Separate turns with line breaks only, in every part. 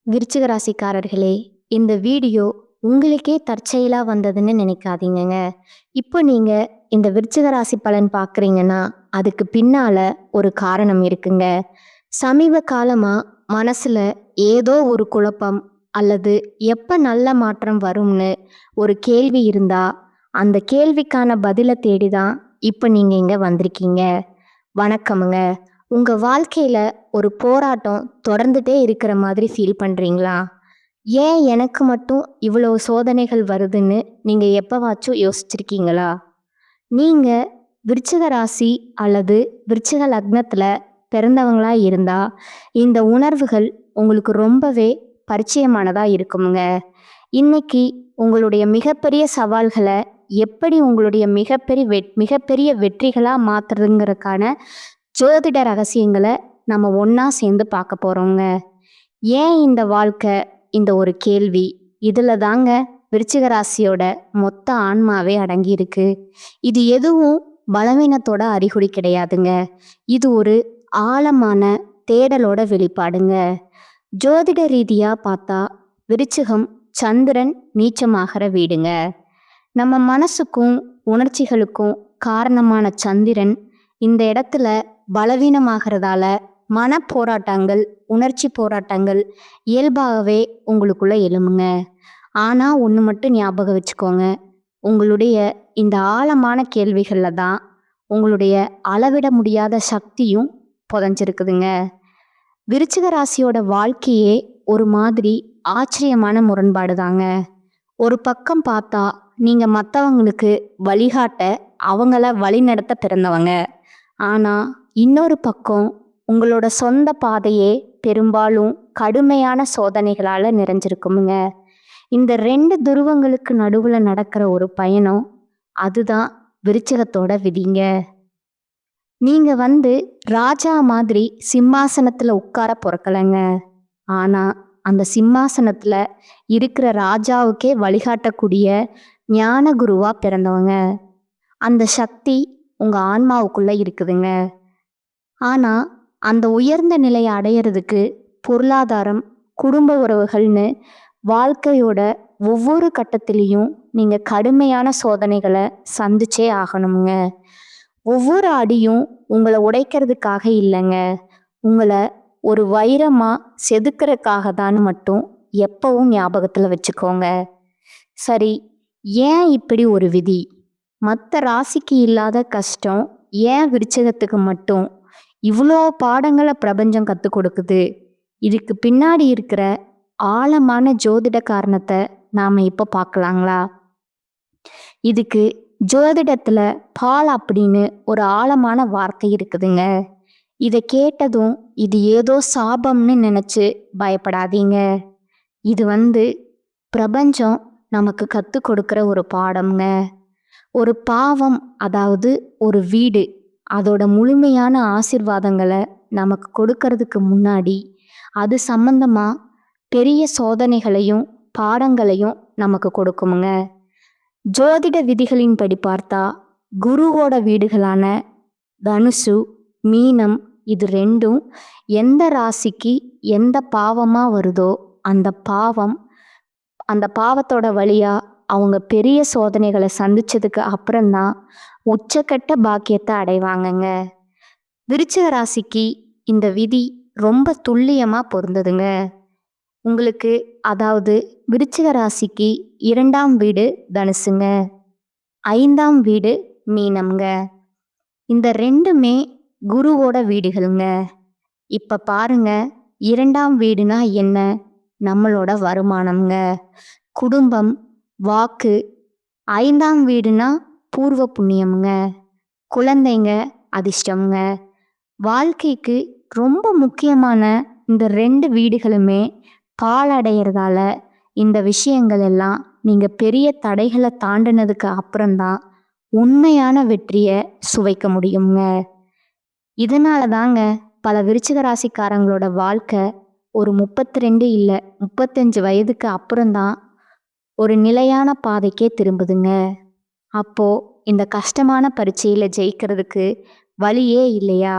விருச்சிக ராசிக்காரர்களே, இந்த வீடியோ உங்களுக்கே தற்செயலா வந்ததுன்னு நினைக்காதீங்கங்க. இப்போ நீங்க இந்த விருச்சிக ராசி பலன் பார்க்குறீங்கன்னா, அதுக்கு பின்னால ஒரு காரணம் இருக்குங்க. சமீப காலமா மனசுல ஏதோ ஒரு குழப்பம் அல்லது எப்ப நல்ல மாற்றம் வரும்னு ஒரு கேள்வி இருந்தா, அந்த கேள்விக்கான பதில தேடி தான் இப்போ நீங்க இங்க வந்திருக்கீங்க. வணக்கமுங்க. உங்க வாழ்க்கையில ஒரு போராட்டம் தொடர்ந்துட்டே இருக்கிற மாதிரி ஃபீல் பண்றீங்களா? ஏன் எனக்கு மட்டும் இவ்வளவு சோதனைகள் வருதுன்னு நீங்க எப்பவாச்சும் யோசிச்சிருக்கீங்களா? நீங்க விருச்சிக ராசி அல்லது விருச்சிக லக்னத்துல பிறந்தவங்களா இருந்தா, இந்த உணர்வுகள் உங்களுக்கு ரொம்பவே பரிச்சயமானதா இருக்குமுங்க. இன்னைக்கு உங்களுடைய மிகப்பெரிய சவால்களை எப்படி உங்களுடைய மிகப்பெரிய வெற்றிகளா மாத்துறதுங்கிறதுக்கான ஜோதிட ரகசியங்களை நம்ம ஒன்றா சேர்ந்து பார்க்க போகிறோங்க. ஏன் இந்த வாழ்க்கை இந்த ஒரு கேள்வி, இதில் தாங்க விருச்சிக ராசியோட மொத்த ஆன்மாவே அடங்கியிருக்கு. இது எதுவும் பலவீனத்தோட அறிகுறி கிடையாதுங்க. இது ஒரு ஆழமான தேடலோட வெளிப்பாடுங்க. ஜோதிட ரீதியாக பார்த்தா விருச்சிகம் சந்திரன் நீச்சமாகிற வீடுங்க. நம்ம மனசுக்கும் உணர்ச்சிகளுக்கும் காரணமான சந்திரன் இந்த இடத்துல பலவீனமாகிறதால மன போராட்டங்கள், உணர்ச்சி போராட்டங்கள் இயல்பாகவே உங்களுக்குள்ள எழுமுங்க. ஆனால் ஒன்று மட்டும் ஞாபகம் வச்சுக்கோங்க, உங்களுடைய இந்த ஆழமான கேள்விகளில் தான் உங்களுடைய அளவிட முடியாத சக்தியும் புதைஞ்சிருக்குதுங்க. விருச்சிக ராசியோட வாழ்க்கையே ஒரு மாதிரி ஆச்சரியமான முரண்பாடு தாங்க. ஒரு பக்கம் பார்த்தா நீங்கள் மற்றவங்களுக்கு வழிகாட்ட, அவங்கள வழிநடத்த பிறந்தவங்க. ஆனால் இன்னொரு பக்கம் உங்களோட சொந்த பாதையே பெரும்பாலும் கடுமையான சோதனைகளால் நிறைஞ்சிருக்குமுங்க. இந்த ரெண்டு துருவங்களுக்கு நடுவில் நடக்கிற ஒரு பயணம், அதுதான் விருச்சிகத்தோட விதிங்க. நீங்கள் ராஜா மாதிரி சிம்மாசனத்தில் உட்கார பொறக்கலைங்க. ஆனால் அந்த சிம்மாசனத்தில் இருக்கிற ராஜாவுக்கே வழிகாட்டக்கூடிய ஞான குருவா பிறந்தவங்க. அந்த சக்தி உங்கள் ஆன்மாவுக்குள்ளே இருக்குதுங்க. ஆனால் அந்த உயர்ந்த நிலையை அடையிறதுக்கு பொருளாதாரம், குடும்ப உறவுகள்னு வாழ்க்கையோட ஒவ்வொரு கட்டத்திலையும் நீங்கள் கடுமையான சோதனைகளை சந்திச்சே ஆகணுங்க. ஒவ்வொரு அடியும் உங்களை உடைக்கிறதுக்காக இல்லைங்க, உங்களை ஒரு வைரமாக செதுக்கிறதுக்காக தான் மட்டும் எப்பவும் ஞாபகத்தில் வச்சுக்கோங்க. சரி, ஏன் இப்படி ஒரு விதி? மற்ற ராசிக்கு இல்லாத கஷ்டம் ஏன் விருச்சிகத்துக்கு மட்டும் இவ்வளோ பாடங்களை பிரபஞ்சம் கற்றுக் கொடுக்குது? இதுக்கு பின்னாடி இருக்கிற ஆழமான ஜோதிட காரணத்தை நாம் இப்போ பார்க்கலாங்களா? இதுக்கு ஜோதிடத்தில் பால் அப்படின்னு ஒரு ஆழமான வார்த்தை இருக்குதுங்க. இதை கேட்டதும் இது ஏதோ சாபம்னு நினச்சி பயப்படாதீங்க. இது பிரபஞ்சம் நமக்கு கற்றுக் கொடுக்குற ஒரு பாடம்ங்க. ஒரு பாவம், அதாவது ஒரு வீடு, அதோட முழுமையான ஆசீர்வாதங்களை நமக்கு கொடுக்கறதுக்கு முன்னாடி அது சம்பந்தமாக பெரிய சோதனைகளையும் பாடங்களையும் நமக்கு கொடுக்குமுங்க. ஜோதிட விதிகளின்படி பார்த்தா குருவோட வீடுகளான தனுசு, மீனம், இது ரெண்டும் எந்த ராசிக்கு எந்த பாவமாக வருதோ அந்த பாவத்தோட வழியாக அவங்க பெரிய சோதனைகளை சந்திச்சதுக்கு அப்புறம்தான் உச்சக்கட்ட பாக்கியத்தை அடைவாங்கங்க. விருச்சிக ராசிக்கு இந்த விதி ரொம்ப துல்லியமாக பொருந்ததுங்க. உங்களுக்கு, அதாவது விருச்சிக ராசிக்கு 2ஆம் வீடு தனுசுங்க, 5ஆம் வீடு மீனம்ங்க. இந்த ரெண்டுமே குருவோட வீடுகளுங்க. இப்போ பாருங்க, 2ஆம் வீடுனா என்ன? நம்மளோட வருமானம்ங்க, குடும்பம், வாக்கு. 5ஆம் வீடுனா பூர்வ புண்ணியம்ங்க, குழந்தைங்க, அதிர்ஷ்டம்ங்க. வாழ்க்கைக்கு ரொம்ப முக்கியமான இந்த 2 வீடுகளுமே பாழடைகிறதால இந்த விஷயங்கள் எல்லாம் நீங்கள் பெரிய தடைகளை தாண்டினதுக்கு அப்புறம்தான் உண்மையான வெற்றியை சுவைக்க முடியுங்க. இதனால தாங்க பல விருச்சிக ராசிக்காரங்களோட வாழ்க்கை ஒரு 32 இல்லை 35 வயதுக்கு அப்புறம்தான் ஒரு நிலையான பாதைக்கே திரும்புதுங்க. அப்போ இந்த கஷ்டமான பரீட்சையில் ஜெயிக்கிறதுக்கு வழியே இல்லையா?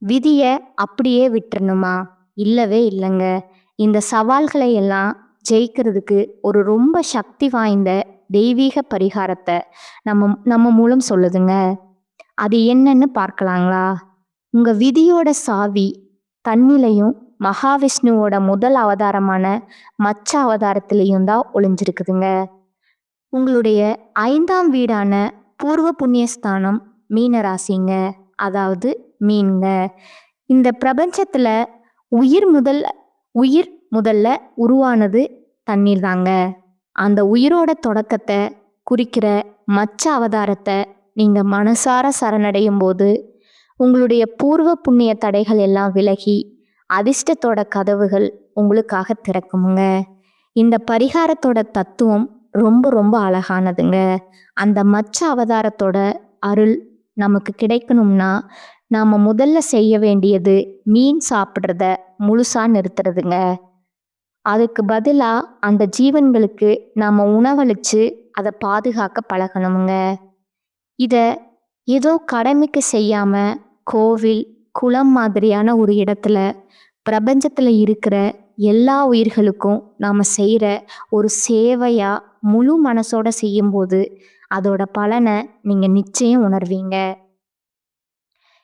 விதியை அப்படியே விட்டுறணுமா? இல்லவே இல்லைங்க. இந்த சவால்களை எல்லாம் ஜெயிக்கிறதுக்கு ஒரு ரொம்ப சக்தி வாய்ந்த தெய்வீக பரிகாரத்தை நம்ம மூலம் சொல்லுதுங்க. அது என்னன்னு பார்க்கலாங்களா? உங்க விதியோட சாவி தன்னிலையும் மகாவிஷ்ணுவோட முதல் அவதாரமான மச்ச அவதாரத்திலையும் தான் ஒளிஞ்சிருக்குதுங்க. உங்களுடைய 5ஆம் வீடான பூர்வ புண்ணியஸ்தானம் மீன ராசிங்க, அதாவது மீன்ங்க. இந்த பிரபஞ்சத்துல உயிர் முதல்ல உருவானது தண்ணீர் தாங்க. அந்த உயிரோட தொடக்கத்தை குறிக்கிற மச்ச அவதாரத்தை நீங்க மனசார சரணடையும் போது உங்களுடைய பூர்வ புண்ணிய தடைகள் எல்லாம் விலகி அதிர்ஷ்டத்தோட கதவுகள் உங்களுக்காக திறக்குமுங்க. இந்த பரிகாரத்தோட தத்துவம் ரொம்ப ரொம்ப அழகானதுங்க. அந்த மச்ச அவதாரத்தோட அருள் நமக்கு கிடைக்கணும்னா நாம முதல்ல செய்ய வேண்டியது மீன் சாப்பிட்றத முழுசா நிறுத்துறதுங்க. அதுக்கு பதிலா அந்த ஜீவன்களுக்கு நாம உணவளிச்சு அதை பாதுகாக்க பழகணுங்க. இத ஏதோ கடமைக்கு செய்யாம கோவில் குளம் மாதிரியான ஒரு இடத்துல பிரபஞ்சத்துல இருக்கிற எல்லா உயிர்களுக்கும் நாம செய்யற ஒரு சேவையா முழு மனசோட செய்யும்போது அதோட பலனை நீங்க நிச்சயம் உணர்வீங்க.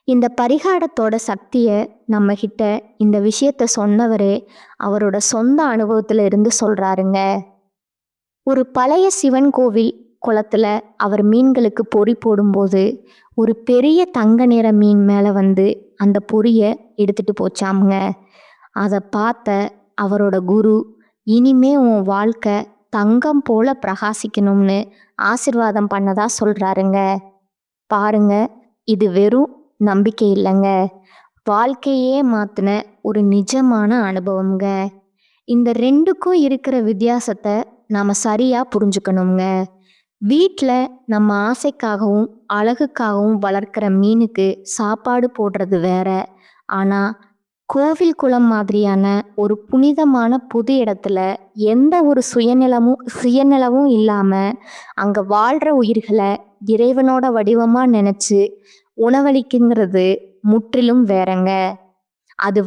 இந்த பரிகாரத்தோட சக்தியை நம்ம கிட்ட இந்த விஷயத்த சொன்னவரே அவரோட சொந்த அனுபவத்துல இருந்து சொல்றாருங்க. ஒரு பழைய சிவன் கோவில் குளத்துல அவர் மீன்களுக்கு பொறி போடும்போது ஒரு பெரிய தங்க நிற மீன் மேல வந்து அந்த பொரியை எடுத்துட்டு போச்சாமுங்க. அதை பார்த்த அவரோட குரு, இனிமே உன் வாழ்க்கை தங்கம் போல பிரகாசிக்கணும்னு ஆசிர்வாதம் பண்ணதா சொல்றாருங்க. பாருங்க, இது வெறும் நம்பிக்கை இல்லைங்க, வாழ்க்கையே மாத்தின ஒரு நிஜமான அனுபவம்ங்க. இந்த ரெண்டுக்கும் இருக்கிற வித்தியாசத்தை நாம சரியா புரிஞ்சுக்கணுங்க. வீட்டில் நம்ம ஆசைக்காகவும் அழகுக்காகவும் வளர்க்குற மீனுக்கு சாப்பாடு போடுறது வேற. ஆனால் கோவில் குளம் மாதிரியான ஒரு புனிதமான புது இடத்துல எந்த ஒரு சுயநலமும் இல்லாமல் அங்கே வாழ்கிற உயிர்களை இறைவனோட வடிவமாக நினச்சி உணவளிக்குங்கிறது முற்றிலும் வேறங்க. அது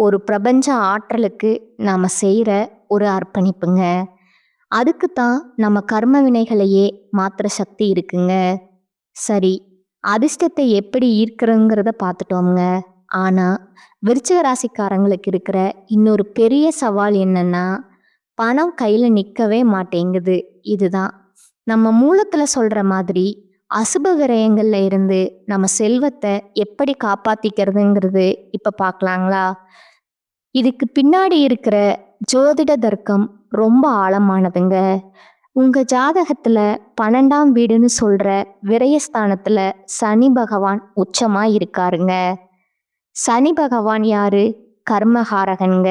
ஒரு பிரபஞ்ச ஆற்றலுக்கு நாம் செய்கிற ஒரு அர்ப்பணிப்புங்க. அதுக்கு தான் நம்ம கர்ம வினைகளையே மாற்றுற சக்தி இருக்குங்க. சரி, அதிர்ஷ்டத்தை எப்படி ஈர்க்கிறோங்கிறத பார்த்துட்டோங்க. ஆனால் விருச்சிக ராசிக்காரங்களுக்கு இருக்கிற இன்னொரு பெரிய சவால் என்னன்னா, பணம் கையில் நிற்கவே மாட்டேங்குது. இதுதான் நம்ம மூலத்தில் சொல்கிற மாதிரி அசுப விரயங்கள்ல இருந்து நம்ம செல்வத்தை எப்படி காப்பாத்திக்கிறதுங்கிறது இப்போ பார்க்கலாங்களா? இதுக்கு பின்னாடி இருக்கிற ஜோதிட தர்க்கம் ரொம்ப ஆழமானதுங்க. உங்க ஜாதகத்துல 12ஆம் வீடுன்னு சொல்ற விரயஸ்தானத்துல சனி பகவான் உச்சமா இருக்காருங்க. சனி பகவான் யாரு? கர்மகாரகன்ங்க.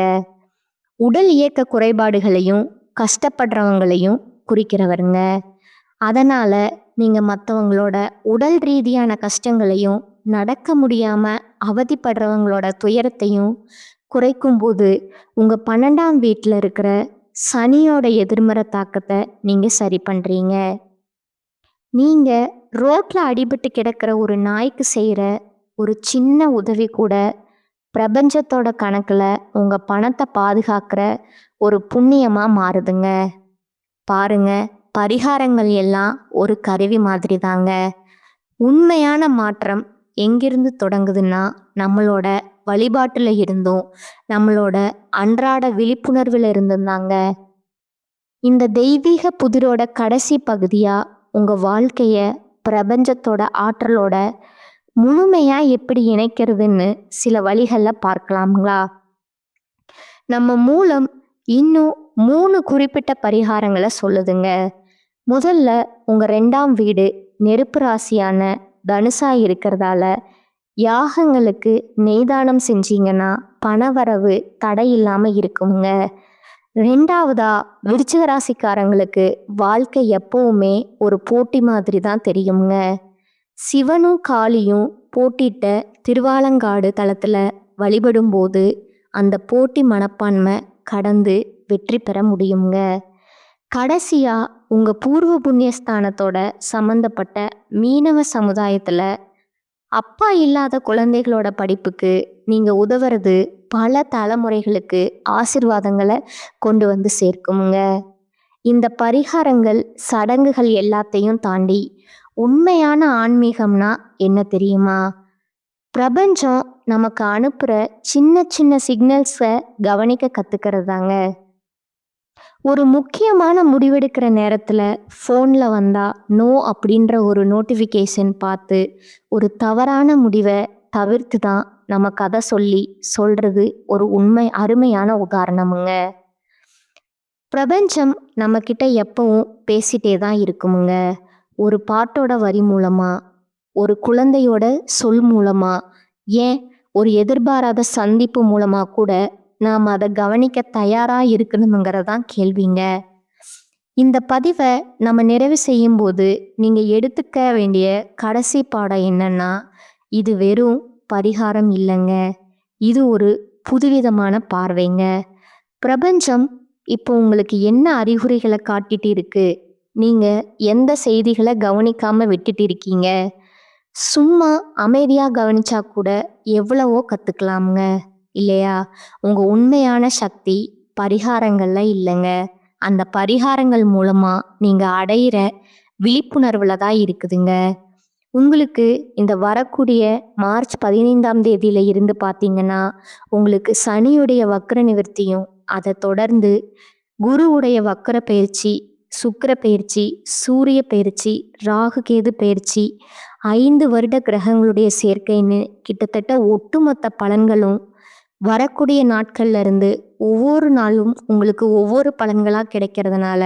உடல் இயக்க குறைபாடுகளையும் கஷ்டப்படுறவங்களையும் குறிக்கிறவருங்க. அதனால நீங்க மற்றவங்களோட உடல் ரீதியான கஷ்டங்களையும் நடக்க முடியாம அவதிப்படுறவங்களோட துயரத்தையும் குறைக்கும்போது உங்க 12ஆம் வீட்டில் இருக்கிற சனியோட எதிர்மறை தாக்கத்தை நீங்க சரி பண்றீங்க. நீங்க ரோட்ல அடிபட்டு கிடக்கிற ஒரு நாய்க்கு செய்யற ஒரு சின்ன உதவி கூட பிரபஞ்சத்தோட கணக்குல உங்க பணத்தை பாதுகாக்கிற ஒரு புண்ணியமா மாறுதுங்க. பாருங்க, பரிகாரங்கள் எல்லாம் ஒரு கருவி மாதிரி தாங்க. உண்மையான மாற்றம் எங்கிருந்து தொடங்குதுன்னா நம்மளோட வழிபாட்டுல இருந்தும் நம்மளோட அன்றாட விழிப்புணர்வுல இருந்தும் தாங்க. இந்த தெய்வீக புதிரோட கடைசி பகுதியா உங்க வாழ்க்கைய பிரபஞ்சத்தோட ஆற்றலோட முழுமையா எப்படி இணைக்கிறதுன்னு சில வழிகள்ல பார்க்கலாங்களா? நம்ம மூலம் இன்னும் 3 குறிப்பிட்ட பரிகாரங்களை சொல்லுதுங்க. முதல்ல உங்க 2ஆம் வீடு நெருப்பு ராசியான தனுசா இருக்கிறதால யாகங்களுக்கு நெய்தானம் செஞ்சீங்கன்னா பணவரவு தடை இல்லாம இருக்குங்க. 2ஆவதா விருச்சிக ராசிக்காரங்களுக்கு வாழ்க்கை எப்பவுமே ஒரு போட்டி மாதிரி தான் தெரியுங்க. சிவனும் காளியும் போட்டிட்ட திருவாலங்காடு தலத்துல வழிபடும் போது அந்த போட்டி மனப்பான்மை கடந்து வெற்றி பெற முடியுங்க. கடைசியா உங்க பூர்வ புண்ணியஸ்தானத்தோட சம்பந்தப்பட்ட மீனவ சமுதாயத்துல அப்பா இல்லாத குழந்தைகளோட படிப்புக்கு நீங்க உதவுறது பல தலைமுறைகளுக்கு ஆசீர்வாதங்களை கொண்டு வந்து சேர்க்குமுங்க. இந்த பரிகாரங்கள், சடங்குகள் எல்லாத்தையும் தாண்டி உண்மையான ஆன்மீகம்னா என்ன தெரியுமா? பிரபஞ்சம் நமக்கு அனுப்புற சின்ன சின்ன சிக்னல்ஸை கவனிக்க கத்துக்கிறதாங்க. ஒரு முக்கியமான முடிவெடுக்கிற நேரத்தில் ஃபோனில் வந்தால் நோ அப்படின்ற ஒரு நோட்டிஃபிகேஷன் பார்த்து ஒரு தவறான முடிவை தவிர்த்து தான் நம்ம கதை சொல்கிறது ஒரு அருமையான உதாரணமுங்க. பிரபஞ்சம் நம்மக்கிட்ட எப்பவும் பேசிட்டே தான் இருக்குமுங்க. ஒரு பாட்டோட வரி மூலமாக, ஒரு குழந்தையோட சொல் மூலமாக, ஏன் ஒரு எதிர்பாராத சந்திப்பு மூலமாக கூட நாம் அதை கவனிக்க தயாராக இருக்கணுங்கிறதான் கேள்விங்க. இந்த பதிவை நம்ம நிறைவு செய்யும்போது நீங்கள் எடுத்துக்க வேண்டிய கடைசி பாடம் என்னன்னா, இது வெறும் பரிகாரம் இல்லைங்க, இது ஒரு புதுவிதமான பார்வைங்க. பிரபஞ்சம் இப்போ உங்களுக்கு என்ன அறிகுறிகளை காட்டிட்டு இருக்கு? நீங்கள் எந்த செய்திகளை கவனிக்காமல் விட்டுட்டு இருக்கீங்க? சும்மா அமைதியாக கவனிச்சா கூட எவ்வளவோ கற்றுக்கலாமுங்க, இல்லையா? உங்கள் உண்மையான சக்தி பரிகாரங்களில் இல்லைங்க, அந்த பரிகாரங்கள் மூலமாக நீங்கள் அடையிற விழிப்புணர்வில் தான் இருக்குதுங்க. உங்களுக்கு இந்த வரக்கூடிய மார்ச் 15ஆம் தேதியில இருந்து பார்த்தீங்கன்னா, உங்களுக்கு சனியுடைய வக்ர நிவர்த்தியும், அதை தொடர்ந்து குருவுடைய வக்ர பயிற்சி, சுக்கிர பயிற்சி, சூரிய பயிற்சி, ராகு கேது பயிற்சி, 5 வருட கிரகங்களுடைய சேர்க்கைன்னு கிட்டத்தட்ட ஒட்டுமொத்த பலன்களும் வரக்கூடிய நாட்கள்ல இருந்து ஒவ்வொரு நாளும் உங்களுக்கு ஒவ்வொரு பலன்களாக கிடைக்கிறதுனால,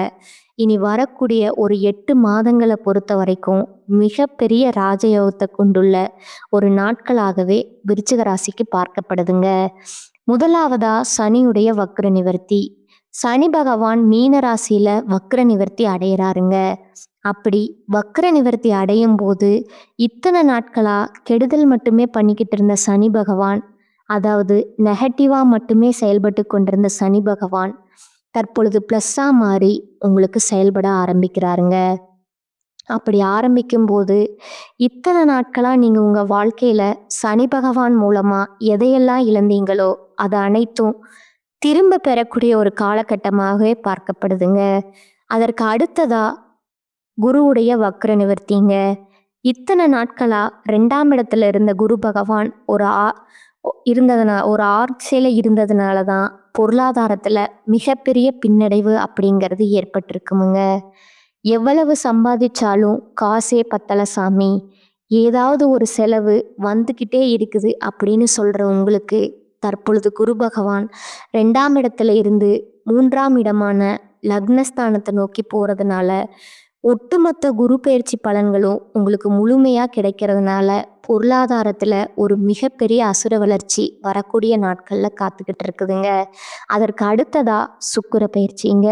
இனி வரக்கூடிய ஒரு 8 மாதங்களை பொறுத்த வரைக்கும் மிகப்பெரிய ராஜயோகத்தை கொண்டுள்ள ஒரு நாட்களாகவே விருச்சிக ராசிக்கு பார்க்கப்படுதுங்க. முதலாவதா சனியுடைய வக்ர நிவர்த்தி. சனி பகவான் மீன ராசியில வக்ர நிவர்த்தி அடையிறாருங்க. அப்படி வக்ர நிவர்த்தி அடையும் போது இத்தனை நாட்களா கெடுதல் மட்டுமே பண்ணிக்கிட்டு இருந்த சனி பகவான், அதாவது நெகட்டிவா மட்டுமே செயல்பட்டு கொண்டிருந்த சனி பகவான் தற்பொழுது ப்ளஸ்ஸாக மாறி உங்களுக்கு செயல்பட ஆரம்பிக்கிறாருங்க. அப்படி ஆரம்பிக்கும் போது இத்தனை நாட்களாக நீங்கள் உங்கள் வாழ்க்கையில் சனி பகவான் மூலமாக எதையெல்லாம் இழந்தீங்களோ அது அனைத்தும் திரும்ப பெறக்கூடிய ஒரு காலகட்டமாகவே பார்க்கப்படுதுங்க. அதற்கு அடுத்ததாக குருவுடைய வக்ர நிவர்த்திங்க. இத்தனை நாட்களாக 2ஆம் இடத்துல இருந்த குரு பகவான் ஒரு ஆட்சியில் இருந்ததுனால தான் பொருளாதாரத்தில் மிகப்பெரிய பின்னடைவு அப்படிங்கிறது ஏற்பட்டிருக்குமுங்க. எவ்வளவு சம்பாதிச்சாலும் காசே பத்தலை சாமி, ஏதாவது ஒரு செலவு வந்துக்கிட்டே இருக்குது அப்படின்னு சொல்கிற உங்களுக்கு தற்பொழுது குரு பகவான் 2ஆம் இடத்துல இருந்து 3ஆம் இடமான லக்னஸ்தானத்தை நோக்கி போகிறதுனால ஒட்டுமொத்த குரு பயிற்சி பலன்களும் உங்களுக்கு முழுமையாக கிடைக்கிறதுனால பொருளாதாரத்தில் ஒரு மிகப்பெரிய அசுர வளர்ச்சி வரக்கூடிய நாட்களில் காத்துக்கிட்டு இருக்குதுங்க. அதற்கு அடுத்ததாக சுக்கிர பயிற்சிங்க.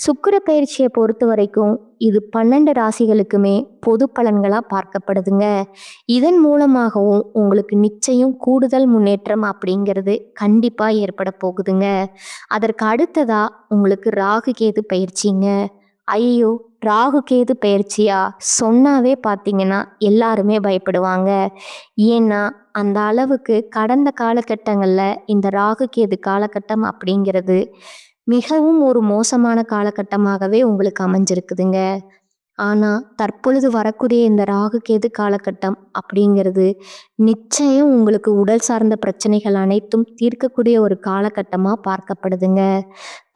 சுக்கிர பயிற்சியை பொறுத்த வரைக்கும் இது 12 ராசிகளுக்குமே பொது பலன்களாக பார்க்கப்படுதுங்க. இதன் மூலமாகவும் உங்களுக்கு நிச்சயம் கூடுதல் முன்னேற்றம் அப்படிங்கிறது கண்டிப்பாக ஏற்பட போகுதுங்க. அதற்கு அடுத்ததாக உங்களுக்கு ராகு கேது பயிற்சிங்க. ஐயோ, ராகு கேது பயிற்சியா சொன்னாவே பார்த்தீங்கன்னா எல்லாருமே பயப்படுவாங்க. ஏன்னா அந்த அளவுக்கு கடந்த காலகட்டங்களில் இந்த ராகு கேது காலகட்டம் அப்படிங்கிறது மிகவும் ஒரு மோசமான காலகட்டமாகவே உங்களுக்கு அமைஞ்சிருக்குதுங்க. ஆனால் தற்பொழுது வரக்கூடிய இந்த ராகு கேது காலகட்டம் அப்படிங்கிறது நிச்சயம் உங்களுக்கு உடல் சார்ந்த பிரச்சனைகள் அனைத்தும் தீர்க்கக்கூடிய ஒரு காலகட்டமாக பார்க்கப்படுதுங்க.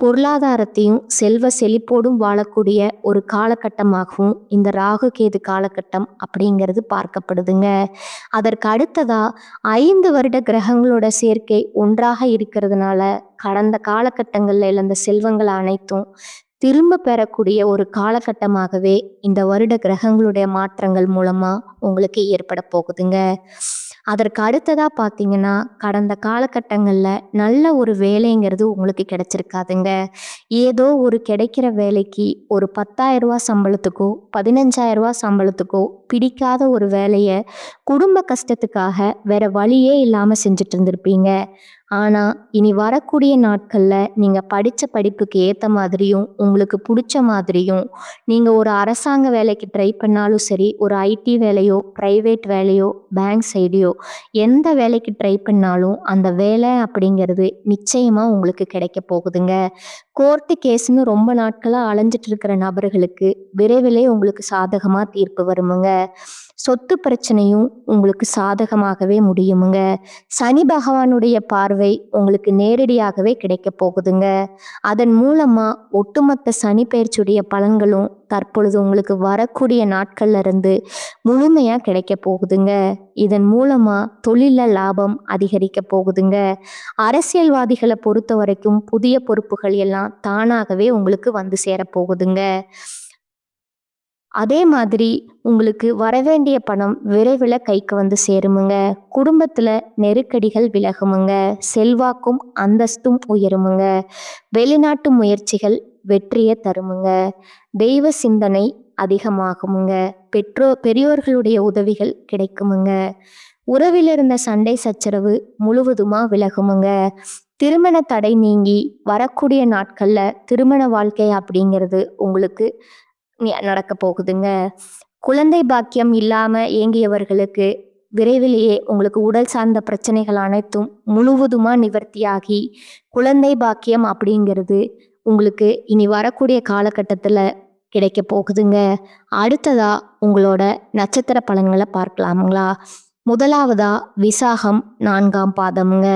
பொருளாதாரத்தையும் செல்வ செழிப்போடும் வாழக்கூடிய ஒரு காலகட்டமாகவும் இந்த ராகு கேது காலகட்டம் அப்படிங்கிறது பார்க்கப்படுதுங்க. அதற்கு அடுத்ததாக 5 வருட கிரகங்களோட சேர்க்கை ஒன்றாக இருக்கிறதுனால கடந்த காலகட்டங்களில் இழந்த செல்வங்கள் அனைத்தும் திரும்ப பெறக்கூடிய ஒரு காலகட்டமாகவே இந்த வருட கிரகங்களுடைய மாற்றங்கள் மூலமாக உங்களுக்கு ஏற்பட போகுதுங்க. அதற்கு அடுத்ததாக பார்த்தீங்கன்னா கடந்த காலகட்டங்களில் நல்ல ஒரு வேலைங்கிறது உங்களுக்கு கிடைச்சிருக்காதுங்க. ஏதோ ஒரு கிடைக்கிற வேலைக்கு ஒரு 10,000 ரூபா சம்பளத்துக்கோ 15,000 ரூபா சம்பளத்துக்கோ பிடிக்காத ஒரு வேலையை குடும்ப கஷ்டத்துக்காக வேற வழியே இல்லாமல் செஞ்சுட்டு இருந்திருப்பீங்க. ஆனா, இனி வரக்கூடிய நாட்கள்ல நீங்க படிச்ச படிப்புக்கு ஏத்த மாதிரியும், உங்களுக்கு புடிச்ச மாதிரியும், நீங்க ஒரு அரசாங்க வேலைக்கு ட்ரை பண்ணாலும் சரி, ஒரு ஐடி வேலையோ, பிரைவேட் வேலையோ, பேங்க் சைடுயோ, எந்த வேலைக்கு ட்ரை பண்ணாலும், அந்த வேலை அப்படிங்கிறது நிச்சயமா உங்களுக்கு கிடைக்க போகுதுங்க. கோர்ட்டு கேஸ்ன்னு ரொம்ப நாட்களா அலைஞ்சிட்டு இருக்கிற நபர்களுக்கு, விரைவிலே உங்களுக்கு சாதகமா தீர்ப்பு வருமுங்க. சொத்து பிரச்சனையும் உங்களுக்கு சாதகமாகவே முடியுமுங்க. சனி பகவானுடைய பார்வை உங்களுக்கு நேரடியாகவே கிடைக்க போகுதுங்க. அதன் மூலமா ஒட்டுமொத்த சனி பெயர்ச்சியுடைய பலன்களும் தற்பொழுது உங்களுக்கு வரக்கூடிய நாட்கள்ல இருந்து முழுமையா கிடைக்க போகுதுங்க. இதன் மூலமா தொழில்ல லாபம் அதிகரிக்க போகுதுங்க. அரசியல்வாதிகளை பொறுத்த வரைக்கும் புதிய பொறுப்புகள் எல்லாம் தானாகவே உங்களுக்கு வந்து சேரப்போகுதுங்க. அதே மாதிரி உங்களுக்கு வரவேண்டிய பணம் விரைவில் கைக்கு வந்து சேருமுங்க. குடும்பத்துல நெருக்கடிகள் விலகுமுங்க. செல்வாக்கும் அந்தஸ்தும் உயருமுங்க. வெளிநாட்டு முயற்சிகள் வெற்றியை தருமுங்க. தெய்வ சிந்தனை அதிகமாகுமுங்க. பெரியோர்களுடைய உதவிகள் கிடைக்குமுங்க. உறவில் இருந்த சண்டை சச்சரவு முழுவதுமா விலகுமுங்க. திருமண தடை நீங்கி வரக்கூடிய நாட்கள்ல திருமண வாழ்க்கை அப்படிங்கிறது உங்களுக்கு நடக்க போகுதுங்க. குழந்தை பாக்கியம் இல்லாம ஏங்கியவர்களுக்கு விரைவிலேயே உங்களுக்கு உடல் சார்ந்த பிரச்சனைகள் அனைத்தும் முழுவதுமா நிவர்த்தியாகி குழந்தை பாக்கியம் அப்படிங்கிறது உங்களுக்கு இனி வரக்கூடிய காலகட்டத்துல கிடைக்க போகுதுங்க. அடுத்ததா உங்களோட நட்சத்திர பலன்களை பார்க்கலாமுங்களா? முதலாவதா விசாகம் 4ஆம் பாதம்ங்க.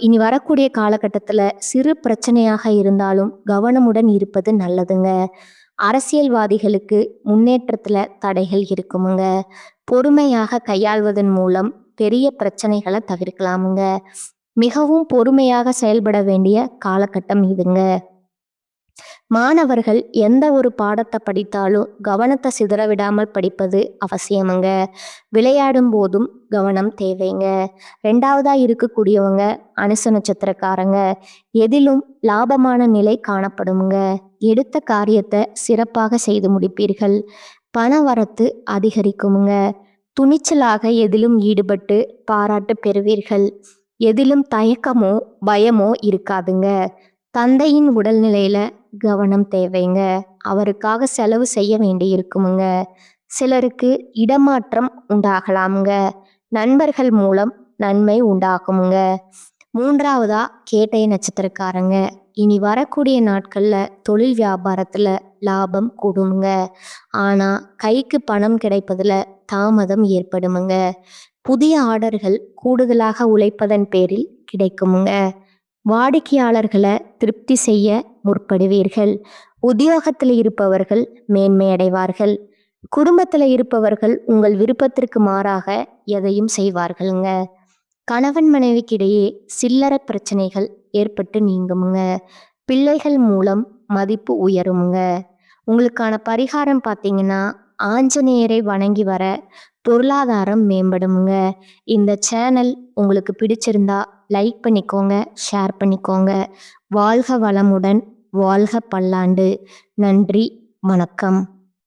இனி வரக்கூடிய காலகட்டத்துல சிறு பிரச்சனையாக இருந்தாலும் கவனமுடன் இருப்பது நல்லதுங்க. அரசியல்வாதிகளுக்கு முன்னேற்றத்துல தடைகள் இருக்குமுங்க. பொறுமையாக கையாள்வதன் மூலம் பெரிய பிரச்சனைகளை தவிர்க்கலாமுங்க. மிகவும் பொறுமையாக செயல்பட வேண்டிய காலகட்டம் இதுங்க. மாணவர்கள் எந்த ஒரு பாடத்தை படித்தாலும் கவனத்தை சிதற விடாமல் படிப்பது அவசியமுங்க. விளையாடும் போதும் கவனம் தேவைங்க. 2வதா இருக்கக்கூடியவங்க அனுச நட்சத்திரக்காரங்க. எதிலும் லாபமான நிலை காணப்படுமுங்க. எடுத்த காரியத்தை சிறப்பாக செய்து முடிப்பீர்கள். பண வரத்து அதிகரிக்குமுங்க. துணிச்சலாக எதிலும் ஈடுபட்டு பாராட்டு பெறுவீர்கள். எதிலும் தயக்கமோ பயமோ இருக்காதுங்க. தந்தையின் உடல்நிலையில கவனம் தேவைங்க. அவருக்காக செலவு செய்ய வேண்டி இருக்குமுங்க. சிலருக்கு இடமாற்றம் உண்டாகலாமுங்க. நண்பர்கள் மூலம் நன்மை உண்டாகுமுங்க. 3வதா கேட்டை நட்சத்திரக்காரங்க. இனி வரக்கூடிய நாட்கள்ல தொழில் வியாபாரத்துல லாபம் கூடுமுங்க. ஆனா கைக்கு பணம் கிடைப்பதுல தாமதம் ஏற்படுமுங்க. புதிய ஆர்டர்கள் கூடுதலாக உழைப்பதன் பேரில் கிடைக்குமுங்க. வாடிக்கையாளர்களை திருப்தி செய்ய முற்படுவீர்கள். உத்தியோகத்தில் இருப்பவர்கள் மேன்மை அடைவார்கள். குடும்பத்தில் இருப்பவர்கள் உங்கள் விருப்பத்திற்கு மாறாக எதையும் செய்வார்களுங்க. கணவன் மனைவிக்கிடையே சில்லறை பிரச்சனைகள் ஏற்பட்டு நீங்குமுங்க. பிள்ளைகள் மூலம் மதிப்பு உயருமுங்க. உங்களுக்கான பரிகாரம் பார்த்தீங்கன்னா ஆஞ்சநேயரை வணங்கி வர பொருளாதாரம் மேம்படுமுங்க. இந்த சேனல் உங்களுக்கு பிடிச்சிருந்தா லைக் பண்ணிக்கோங்க, ஷேர் பண்ணிக்கோங்க. வாழ்க வளமுடன், வாழ்க பல்லாண்டு. நன்றி, வணக்கம்.